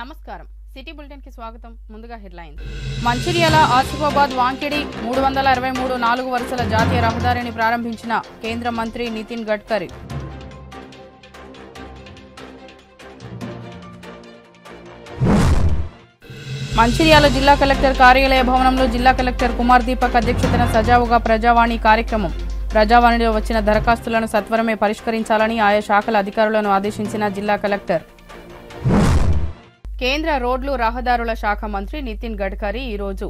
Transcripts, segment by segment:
నమస్కారం city bulletin కి స్వాగతం ముందుగా హెడ్లైన్స్ మంచిర్యాల ఆసిఫాబాద్ వాంకిడి 323 4 వరుసల జాతీయ రహదారిని ప్రారంభించిన కేంద్ర మంత్రి నితిన్ గడ్కరీ మంచిర్యాల జిల్లా కలెక్టర్ కార్యాలయ భవనంలో జిల్లా కలెక్టర్ కుమార్ దీపక్ అధ్యక్షతన సజావుగా ప్రజావాణి కార్యక్రమం ప్రజావాణిలో వచ్చిన దరఖాస్తులను సత్వరమే పరిష్కరించాలని ఆయా శాఖల అధికారులను ఆదేశించిన జిల్లా కలెక్టర్ కేంద్ర రోడ్లు రహదారుల శాఖ మంత్రి నితిన్ గడ్కరీ ఈ రోజు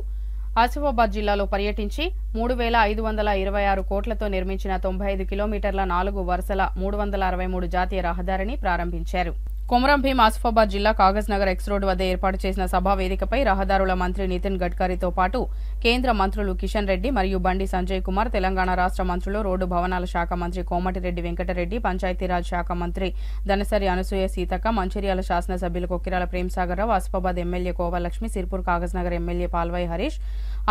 ఆసిఫాబాద్ జిల్లాలో పర్యటించి 3526 కోట్లతో నిర్మించిన 95 కిలోమీటర్ల 4 వరుసల 363 జాతీయ రహదారిని ప్రారంభించారు. కొమరం భీం ఆసిఫాబాద్ జిల్లా కాగజ్ నగర్ ఎక్స్ రోడ్ వద్ద ఏర్పాటు చేసిన సభా వేదికపై రహదారుల మంత్రి నితిన్ గడ్కరీతో పాటు కేంద్ర మంత్రులు కిషన్ రెడ్డి మరియు బండి సంజయ్ కుమార్, తెలంగాణ రాష్ట్ర మంత్రులు రోడ్డు భవనాల శాఖ మంత్రి కోమటిరెడ్డి వెంకటరెడ్డి, పంచాయతీరాజ్ శాఖ మంత్రి దనసరి అనసూయ సీతక్క, మంచిర్యాల శాసనసభ్యులు Kokkirala Premsagar Rao, Asifabad MLA Kovalakshmi, Sirpur Kagaz Nagar MLA Palvai Harish,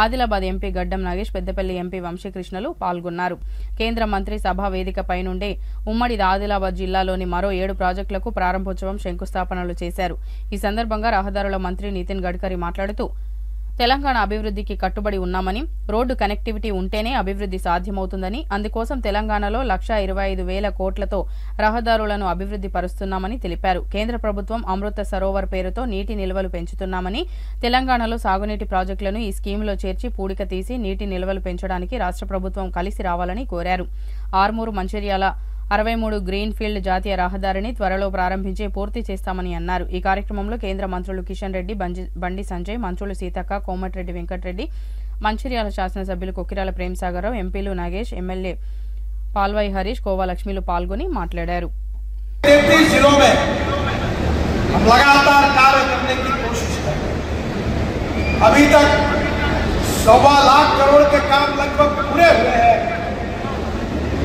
Adilabad MP Gaddam Nagesh, Peddapalli MP వంశీకృష్ణలు పాల్గొన్నారు. కేంద్ర మంత్రి సభా వేదికపై నుండే ఉమ్మడి ఆదిలాబాద్ జిల్లాలోని మరో 7 ప్రాజెక్టులకు ప్రారంభోత్సవం, శంకుస్థాపనలు చేశారు. ఈ సందర్భంగా రహదారుల మంత్రి నితిన్ గడ్కరీ మాట్లాడుతూ తెలంగాణ అభివృద్ధికి కట్టుబడి ఉన్నామని, రోడ్డు కనెక్టివిటీ ఉంటేనే అభివృద్ధి సాధ్యమవుతుందని, అందుకోసం తెలంగాణలో 1,25,000 కోట్లతో రహదారులను అభివృద్ధి పరుస్తున్నామని తెలిపారు. కేంద్ర ప్రభుత్వం అమృత సరోవర్ పేరుతో నీటి నిల్వలు పెంచుతున్నామని, తెలంగాణలో సాగునీటి ప్రాజెక్టులను ఈ స్కీమ్లో చేర్చి పూడిక తీసి నీటి నిల్వలు పెంచడానికి రాష్ట్ర ప్రభుత్వం కలిసి రావాలని కోరారు. ఆర్మూరు మంచిర్యాల 63 గ్రీన్ ఫీల్డ్ జాతీయ రహదారిని త్వరలో ప్రారంభించి పూర్తి చేస్తామని అన్నారు. ఈ కార్యక్రమంలో కేంద్ర మంత్రులు కిషన్ రెడ్డి, బండి సంజయ్, మంత్రులు సీతక్క, కోమటిరెడ్డి వెంకటరెడ్డి, మంచిర్యాల శాసనసభ్యులు కొక్కిరాల ప్రేమ్సాగర్ రావు, ఎంపీలు నాగేష్, ఎమ్మెల్యే పాల్వాయి హరీష్, కోవలక్ష్మిలు పాల్గొని మాట్లాడారు.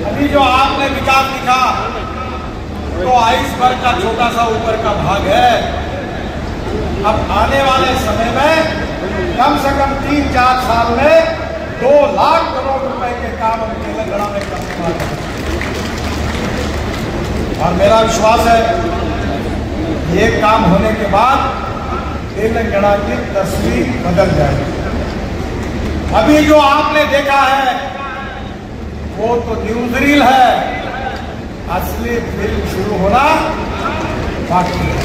अभी जो आपने विकास लिखा तो आइसबर्ग का छोटा सा ऊपर का भाग है. अब आने वाले समय में कम से कम 3-4 साल में 2 लाख करोड़ रुपए के काम हम तेलंगाना में करने वाले हैं. और मेरा विश्वास है ये काम होने के बाद तेलंगाना की तस्वीर बदल जाएगी. अभी जो आपने देखा है वो तो न्यूज रील है, असली फिल्म शुरू होना बाकी है.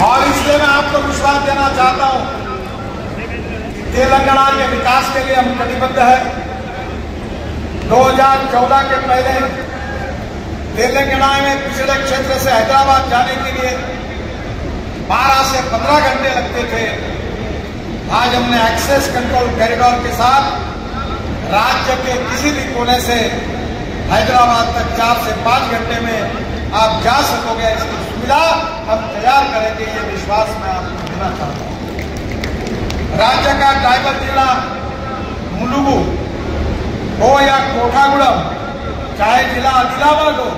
और इसलिए मैं आपको विश्वास देना चाहता हूं तेलंगाना के विकास के लिए हम प्रतिबद्ध है. 2014 के पहले तेलंगाना में पिछड़े क्षेत्र से हैदराबाद जाने के लिए 12 से 15 घंटे लगते थे. आज हमने एक्सेस कंट्रोल कॉरिडोर के साथ राज्य के किसी भी कोने से हैदराबाद तक 4 से 5 घंटे में आप जा सकोगे. इसकी सुविधा हम तैयार करेंगे, ये विश्वास मैं आपको देना चाहता हूँ. राज्य का ट्राइबल जिला मुलुगु हो या कोठागुड़म, चाहे जिला आदिलाबाद हो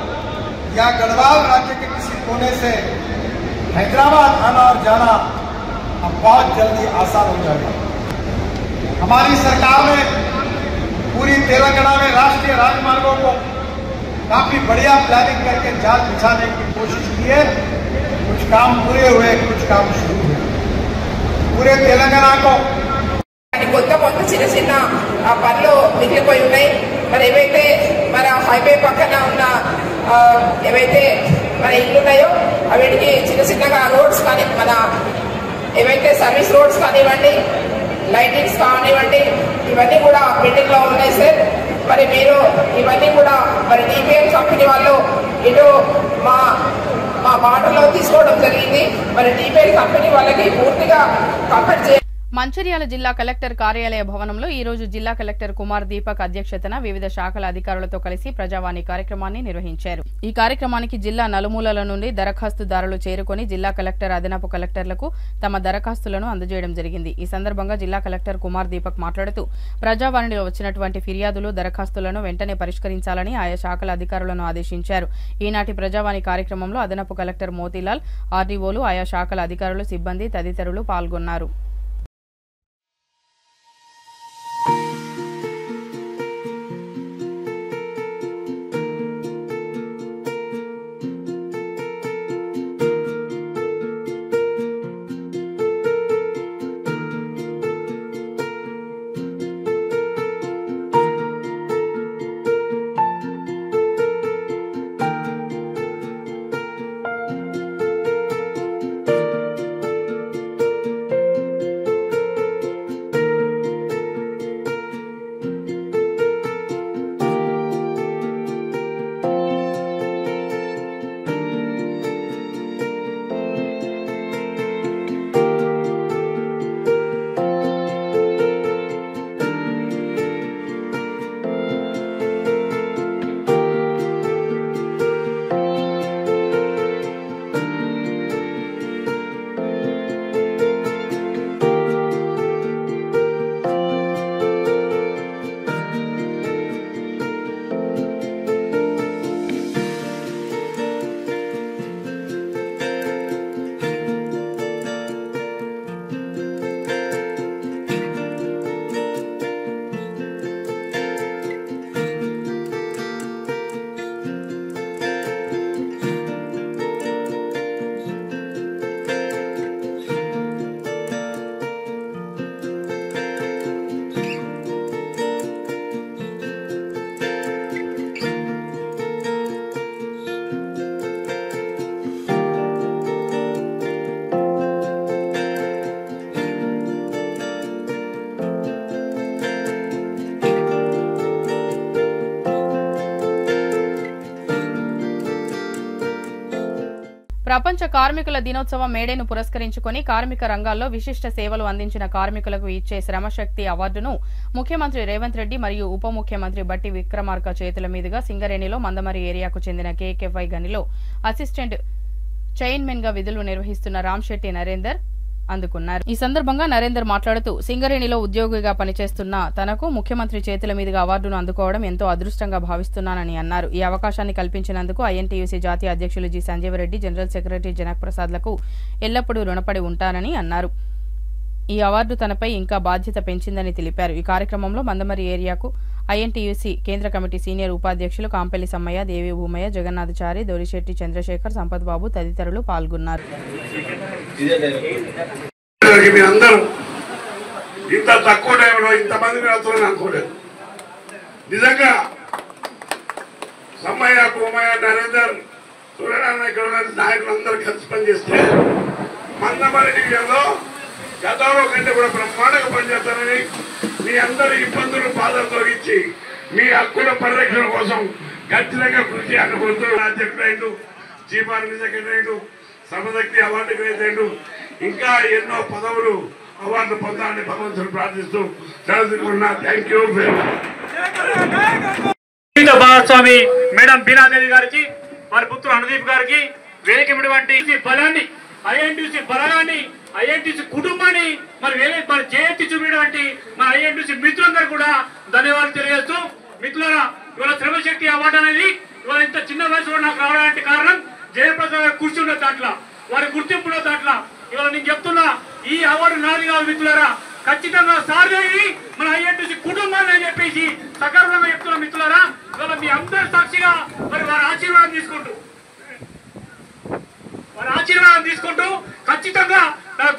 या गढ़वाल, राज्य के किसी कोने से हैदराबाद आना और जाना अब बहुत जल्दी आसान हो जाएगा. हमारी सरकार ने पूरी तेलंगाना में राष्ट्रीय राजमार्गों को काफी बढ़िया प्लानिंग करके जाल बिछाने की कोशिश की है. कुछ काम पूरे हुए, कुछ काम शुरू हुए. पूरे तेलंगाना को కొత్త కొత్త చిన్న చిన్న పనులు మిగిలిపోయి ఉన్నాయి. మరి ఏవైతే మన హైవే పక్కన ఉన్న ఏవైతే మన ఇల్లు ఉన్నాయో అవిటికి చిన్న చిన్నగా రోడ్స్ కానీ, మన ఏవైతే సర్వీస్ రోడ్స్ కానివ్వండి, లైటింగ్స్ కానివ్వండి, ఇవన్నీ కూడా పెండింగ్ లో ఉన్నాయి సార్. మరి మీరు ఇవన్నీ కూడా మరి డిపిఎల్ కంపెనీ వాళ్ళు ఇటు మా మాటలో తీసుకోవడం జరిగింది. మరి డిపిఎల్ కంపెనీ వాళ్ళకి పూర్తిగా కంప్లీట్ చేయాలి. మంచిర్యాల జిల్లా కలెక్టర్ కార్యాలయ భవనంలో ఈ రోజు జిల్లా కలెక్టర్ కుమార్ దీపక్ అధ్యక్షతన వివిధ శాఖల అధికారులతో కలిసి ప్రజావాణి కార్యక్రమాన్ని నిర్వహించారు. ఈ కార్యక్రమానికి జిల్లా నలుమూలల నుండి దరఖాస్తుదారులు చేరుకొని జిల్లా కలెక్టర్, అదనపు కలెక్టర్లకు తమ దరఖాస్తులను అందజేయడం జరిగింది. ఈ సందర్భంగా జిల్లా కలెక్టర్ కుమార్ దీపక్ మాట్లాడుతూ ప్రజావాణిలో వచ్చినటువంటి ఫిర్యాదులు, దరఖాస్తులను వెంటనే పరిష్కరించాలని ఆయా శాఖల అధికారులను ఆదేశించారు. ఈనాటి ప్రజావాణి కార్యక్రమంలో అదనపు కలెక్టర్ మోతీలాల్, ఆర్డీఓలు, ఆయా శాఖల అధికారులు, సిబ్బంది తదితరులు పాల్గొన్నారు. ప్రపంచ కార్మికుల దినోత్సవం మేడేను పురస్కరించుకుని కార్మిక రంగాల్లో విశిష్ట సేవలు అందించిన కార్మికులకు ఇచ్చే శ్రమశక్తి అవార్డును ముఖ్యమంత్రి రేవంత్ రెడ్డి మరియు ఉప ముఖ్యమంత్రి బట్టి విక్రమార్క చేతుల మీదుగా సింగరేణిలో మందమరి ఏరియాకు చెందిన కేకేవై గనిలో అసిస్టెంట్ చైర్మన్ గా విధులు నిర్వహిస్తున్న రామ్శెట్టి నరేందర్ అందుకున్నారు. ఈ సందర్భంగా నరేందర్ మాట్లాడుతూ సింగరేణిలో ఉద్యోగిగా పనిచేస్తున్న తనకు ముఖ్యమంత్రి చేతుల మీదుగా అవార్డును అందుకోవడం ఎంతో అదృష్టంగా భావిస్తున్నానని అన్నారు. ఈ అవకాశాన్ని కల్పించినందుకు ఐఎన్టీయూసీ జాతీయ అధ్యక్షులు G Sanjeevareddy, general secretary Janak ప్రసాద్లకు ఎల్లప్పుడూ రుణపడి ఉంటానని అన్నారు. ఈ అవార్డు తనపై ఇంకా బాధ్యత పెంచిందని తెలిపారు. ఈ కార్యక్రమంలో మందమరి ఏరియాకు ఐఎన్టీయూసీ కేంద్ర కమిటీ సీనియర్ ఉపాధ్యక్షులు కాంపెల్లి సమ్మయ్య, దేవి భూమయ్య, జగన్నాథచారి, దొరిశెట్టి చంద్రశేఖర్, సంపత్ బాబు తదితరులు పాల్గొన్నారు. ఇంత తక్కువ టైంలో ఇంతమంది అనుకోలేదు. నిజంగా సమ్మయ్య, భూమయ్య, నరేందర్, సూర్యనారాయణ ఇక్కడ ఉన్న నాయకులందరూ కలిసి పనిచేస్తే మందమరి డివిజన్లో గతంలో కంటే కూడా బ్రహ్మాండంగా పనిచేస్తారని మీ అందరి ఇబ్బందులు బాధలు తొలగించి మీ హక్కుల పరిరక్షణ కోసం ఖచ్చితంగా కృషి అనుకుంటూ అధ్యక్షుడు, చీఫ్ ఆర్మీ సెక్రటరీ, సమశక్తి అవార్డు గ్రహీత, ఇంకా ఎన్నో పదవులు అవార్డు పొందాలని భగవంతుడు ప్రార్థిస్తూ చదువుకున్నా. Thank you very much. భాగస్వామి మేడం బీనాదేవి గారికి, వారి పుత్రుడు అనుదీప్ గారికి వేదికటువంటి బలాన్ని, ఐఎన్టీసీ బలాన్ని, ఐఎన్టీసీ కుటుంబాన్ని మరి మన జయంతి చూపినటువంటి మన ఐఎన్టీసీ మిత్రులందరూ కూడా ధన్యవాదాలు తెలియజేస్తూ, మిత్రులారా ఇవాళ శ్రమశక్తి అవార్డు అనేది ఇవాళ ఇంత చిన్న వయసులో నాకు రావడానికి కారణం జయప్రసాద్ కృషి ఉన్న దాంట్లో, వారి గుర్తింపులో దాంట్లో ఇవాళ నేను చెప్తున్నా ఈ అవార్డు నాది కాదు మిత్రులారా, ఖచ్చితంగా సార్దేవి మన ఐఎన్టీసీ కుటుంబాన్ని అని చెప్పేసి సకారణంగా చెప్తున్నా మిత్రులారా. ఇవాళ మీ అందరి సాక్షిగా మరి వారి ఆశీర్వాదం తీసుకుంటూ ఖచ్చితంగా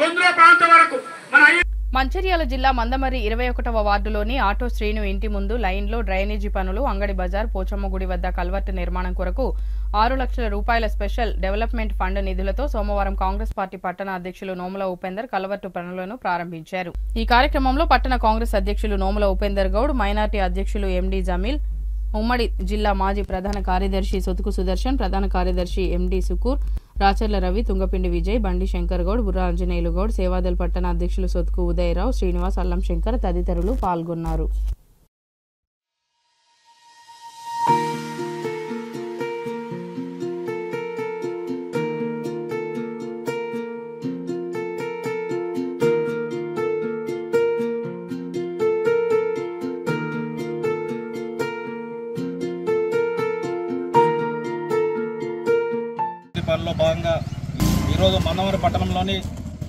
గొంతుల ప్రాంతం వరకు మన మంచిర్యాల జిల్లా మందమరి 21వ వార్డులోని ఆటో శ్రీను ఇంటి ముందు లైన్లో డ్రైనేజీ పనులు, అంగడి బజార్, పోచమ్మ గుడి వద్ద కల్వర్టు నిర్మాణం కొరకు 6 లక్షల రూపాయల స్పెషల్ డెవలప్మెంట్ ఫండ్ నిధులతో సోమవారం కాంగ్రెస్ పార్టీ పట్టణ అధ్యక్షులు నోముల ఉపేందర్ కల్వర్టు పనులను ప్రారంభించారు. ఈ కార్యక్రమంలో పట్టణ కాంగ్రెస్ అధ్యక్షులు నోముల ఉపేందర్ గౌడ్, మైనార్టీ అధ్యక్షులు ఎండి జమీల్, ఉమ్మడి జిల్లా మాజీ ప్రధాన కార్యదర్శి సొతుకు సుదర్శన్, ప్రధాన కార్యదర్శి ఎండి సుకూర్, రాచర్ల రవి, తుంగపిండి విజయ్, బండి శంకర్ గౌడ్, బుర్రా ఆంజనేయులు గౌడ్, సేవాదల్ పట్టణ అధ్యక్షులు సొతుకు ఉదయరావు, శ్రీనివాస్, అల్లం శంకర్ తదితరులు పాల్గొన్నారు. పనిలో భాగంగా ఈరోజు మందమరి పట్టణంలోని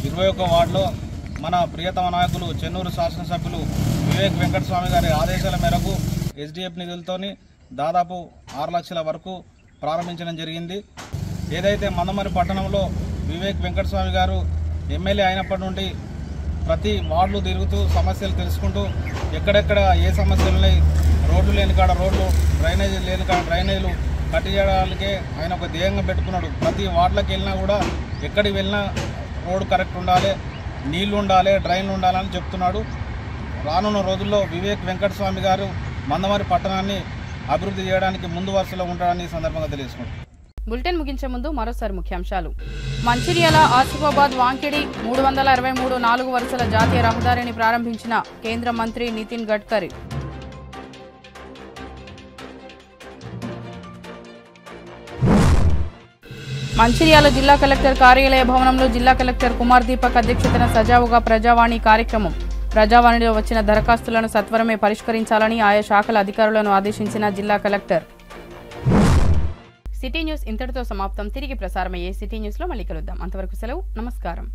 21వ వార్డులో మన ప్రియతమ నాయకులు చెన్నూరు శాసనసభ్యులు వివేక్ వెంకటస్వామి గారి ఆదేశాల మేరకు ఎస్డిఎఫ్ నిధులతోని దాదాపు 6 లక్షల వరకు ప్రారంభించడం జరిగింది. ఏదైతే మందమరి పట్టణంలో వివేక్ వెంకటస్వామి గారు ఎమ్మెల్యే అయినప్పటి నుండి ప్రతి వార్డులు తిరుగుతూ సమస్యలు తెలుసుకుంటూ ఎక్కడెక్కడ ఏ సమస్యలు ఉన్నాయి, రోడ్లు లేని కాడ రోడ్లు, డ్రైనేజీలు లేని కాడ డ్రైనేజీలు కట్టించడానికే ఆయన ఒక ధ్యేయంగా పెట్టుకున్నాడు. ప్రతి వార్డులకు వెళ్ళినా కూడా ఎక్కడికి వెళ్ళినా రోడ్డు కరెక్ట్ ఉండాలి, నీళ్లు ఉండాలి, డ్రైన్లు ఉండాలని చెప్తున్నాడు. రానున్న రోజుల్లో వివేక్ వెంకటస్వామి గారు మందమరి పట్టణాన్ని అభివృద్ధి చేయడానికి ముందు వరుసలో ఉంటారని ఈ సందర్భంగా తెలియజేసుకుంటారు. బులెటిన్ ముగించే ముందు మరోసారి ముఖ్యాంశాలు. మంచిర్యాల, ఆసిఫాబాద్, వాంకిడి 323 4 వరుసల జాతీయ రహదారిని ప్రారంభించిన కేంద్ర మంత్రి నితిన్ గడ్కరీ. మంచిర్యాల జిల్లా కలెక్టర్ కార్యాలయ భవనంలో జిల్లా కలెక్టర్ కుమార్ దీపక్ అధ్యక్షతన సజావుగా ప్రజావాణి కార్యక్రమం. ప్రజావాణిలో వచ్చిన దరఖాస్తులను సత్వరమే పరిష్కరించాలని ఆయా శాఖల అధికారులను ఆదేశించిన జిల్లా కలెక్టర్. సిటీ న్యూస్ ఇంతటితో సమాప్తం. తిరిగి ప్రసారమయ్యే సిటీ న్యూస్ లో మళ్ళీ కలుద్దాం. అంతవరకు సెలవు. నమస్కారం.